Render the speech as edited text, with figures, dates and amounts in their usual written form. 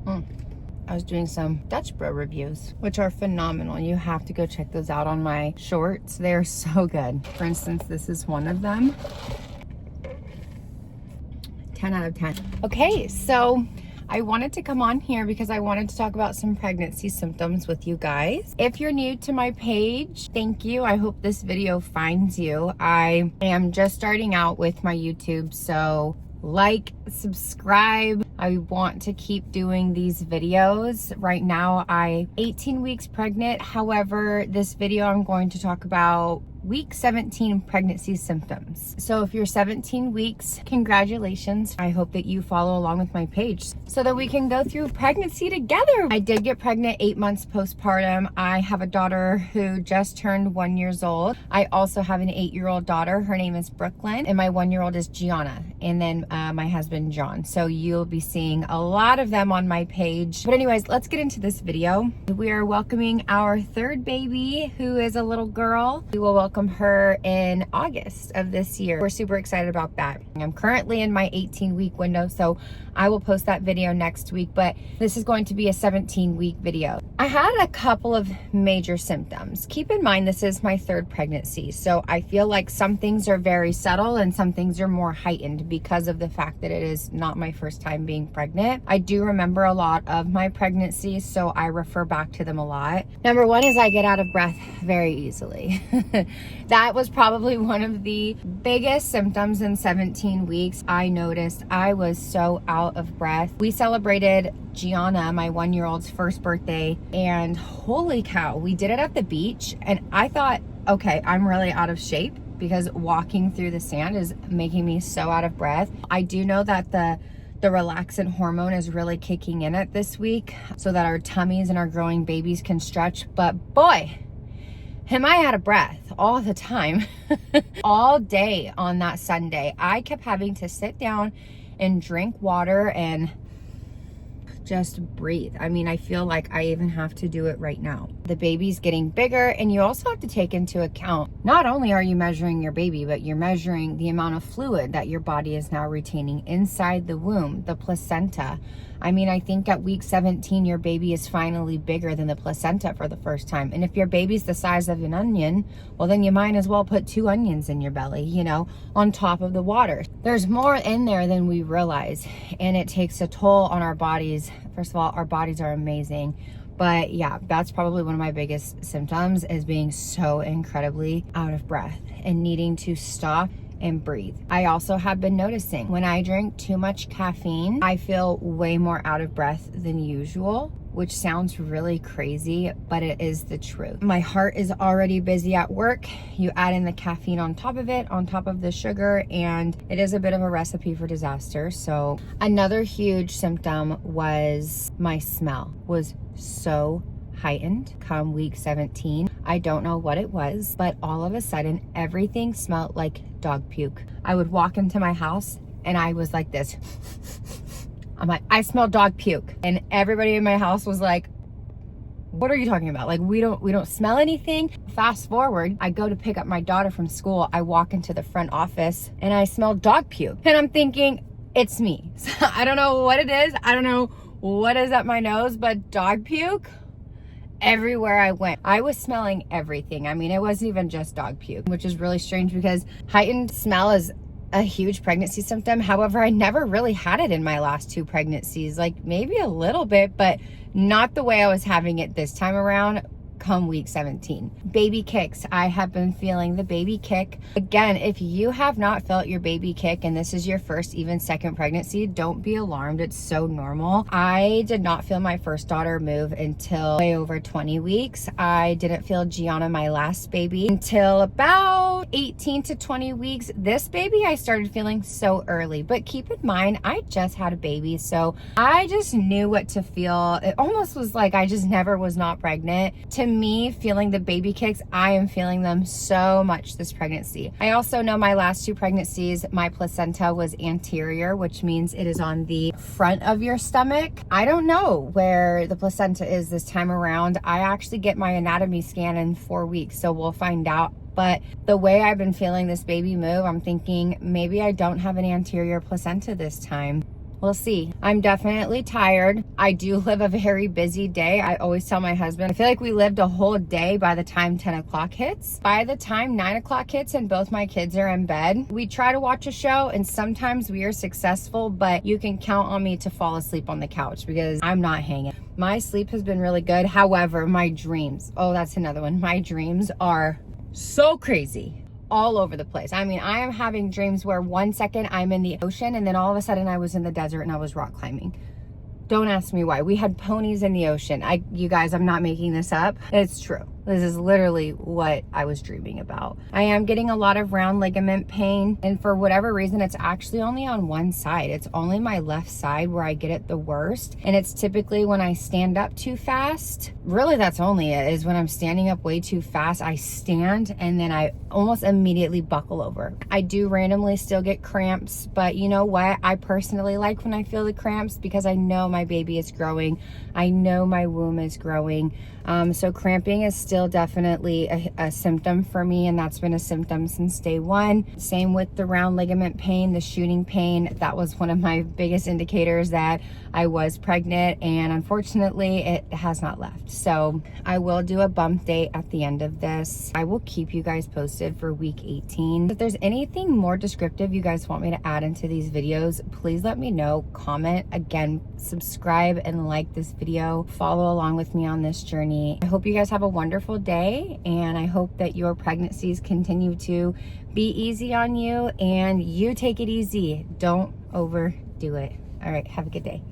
I was doing some Dutch Bro reviews, which are phenomenal. You have to go check those out on my shorts. They're so good. For instance, this is one of them. 10 out of 10. Okay, so I wanted to come on here because I wanted to talk about some pregnancy symptoms with you guys. If you're new to my page, thank you. I hope this video finds you. I am just starting out with my YouTube, so like, subscribe. I want to keep doing these videos. Right now, I'm 18 weeks pregnant. However, this video I'm going to talk about week 17 pregnancy symptoms. So if you're 17 weeks, congratulations. I hope that you follow along with my page so that we can go through pregnancy together. I did get pregnant 8 months postpartum. I have a daughter who just turned 1 year old. I also have an 8-year-old daughter. Her name is Brooklyn, and my 1-year-old is Gianna, and then my husband John. So you'll be seeing a lot of them on my page. But anyways, let's get into this video. We are welcoming our third baby, who is a little girl. We will welcome her in August of this year. We're super excited about that. I'm currently in my 18-week window, so I will post that video next week, but this is going to be a 17-week video. I had a couple of major symptoms. Keep in mind, this is my third pregnancy, so I feel like some things are very subtle and some things are more heightened because of the fact that it is not my first time being pregnant. I do remember a lot of my pregnancies, so I refer back to them a lot. Number one is I get out of breath very easily. That was probably one of the biggest symptoms in 17 weeks. I noticed I was so out of breath. We celebrated Gianna, my 1-year-old's first birthday, and holy cow, we did it at the beach, and I thought, okay, I'm really out of shape because walking through the sand is making me so out of breath. I do know that the relaxant hormone is really kicking in at this week so that our tummies and our growing babies can stretch, but boy, am I out of breath all the time. All day on that Sunday, I kept having to sit down and drink water and just breathe. I mean, I feel like I even have to do it right now. The baby's getting bigger, and you also have to take into account, not only are you measuring your baby, but you're measuring the amount of fluid that your body is now retaining inside the womb, the placenta. I mean, I think at week 17, your baby is finally bigger than the placenta for the first time. And if your baby's the size of an onion, well, then you might as well put 2 onions in your belly, you know, on top of the water. There's more in there than we realize, and it takes a toll on our bodies. First of all, our bodies are amazing. But yeah, that's probably one of my biggest symptoms, is being so incredibly out of breath and needing to stop and breathe. I also have been noticing when I drink too much caffeine, I feel way more out of breath than usual, which sounds really crazy, but it is the truth. My heart is already busy at work. You add in the caffeine on top of it, on top of the sugar, and it is a bit of a recipe for disaster. So another huge symptom was my smell was so heightened come week 17. I don't know what it was, but all of a sudden everything smelled like dog puke. I would walk into my house and I was like this. I'm like, I smell dog puke. And everybody in my house was like, what are you talking about? Like, we don't smell anything. Fast forward, I go to pick up my daughter from school. I walk into the front office and I smell dog puke. And I'm thinking, it's me. So I don't know what it is. I don't know what is up my nose, but dog puke everywhere I went. I was smelling everything. I mean, it wasn't even just dog puke, which is really strange because heightened smell is a huge pregnancy symptom. However, I never really had it in my last 2 pregnancies, like maybe a little bit, but not the way I was having it this time around come week 17. Baby kicks. I have been feeling the baby kick. Again, if you have not felt your baby kick and this is your first, even second pregnancy, don't be alarmed. It's so normal. I did not feel my first daughter move until way over 20 weeks. I didn't feel Gianna, my last baby, until about 18 to 20 weeks. This baby I started feeling so early, but keep in mind, I just had a baby, so I just knew what to feel. It almost was like I just never was not pregnant. To me, feeling the baby kicks, I am feeling them so much this pregnancy. I also know my last 2 pregnancies, my placenta was anterior, which means it is on the front of your stomach. I don't know where the placenta is this time around. I actually get my anatomy scan in 4 weeks, so we'll find out. But the way I've been feeling this baby move, I'm thinking maybe I don't have an anterior placenta this time. we'll see. I'm definitely tired. I do live a very busy day. I always tell my husband, I feel like we lived a whole day by the time 10 o'clock hits. By the time 9 o'clock hits and both my kids are in bed, we try to watch a show, and sometimes we are successful, but you can count on me to fall asleep on the couch because I'm not hanging. My sleep has been really good. However, my dreams, oh, that's another one. My dreams are so crazy, all over the place. I mean, I am having dreams where 1 second I'm in the ocean and then all of a sudden I was in the desert and I was rock climbing. Don't ask me why. We had ponies in the ocean. You guys, I'm not making this up. It's true. This is literally what I was dreaming about. I am getting a lot of round ligament pain, and for whatever reason, it's actually only on one side. It's only my left side where I get it the worst, and it's typically when I stand up too fast. Really, that's only it, is when I'm standing up way too fast. I stand and then I almost immediately buckle over. I do randomly still get cramps, but you know what? I personally like when I feel the cramps because I know my baby is growing. I know my womb is growing. So cramping is still definitely a symptom for me, and that's been a symptom since day one. Same with the round ligament pain, the shooting pain. That was one of my biggest indicators that I was pregnant, and unfortunately it has not left. So I will do a bump date at the end of this. I will keep you guys posted for week 18. If there's anything more descriptive you guys want me to add into these videos, please let me know. Comment. Again, subscribe and like this video. Follow along with me on this journey. I hope you guys have a wonderful day, and I hope that your pregnancies continue to be easy on you and you take it easy. Don't overdo it. All right, have a good day.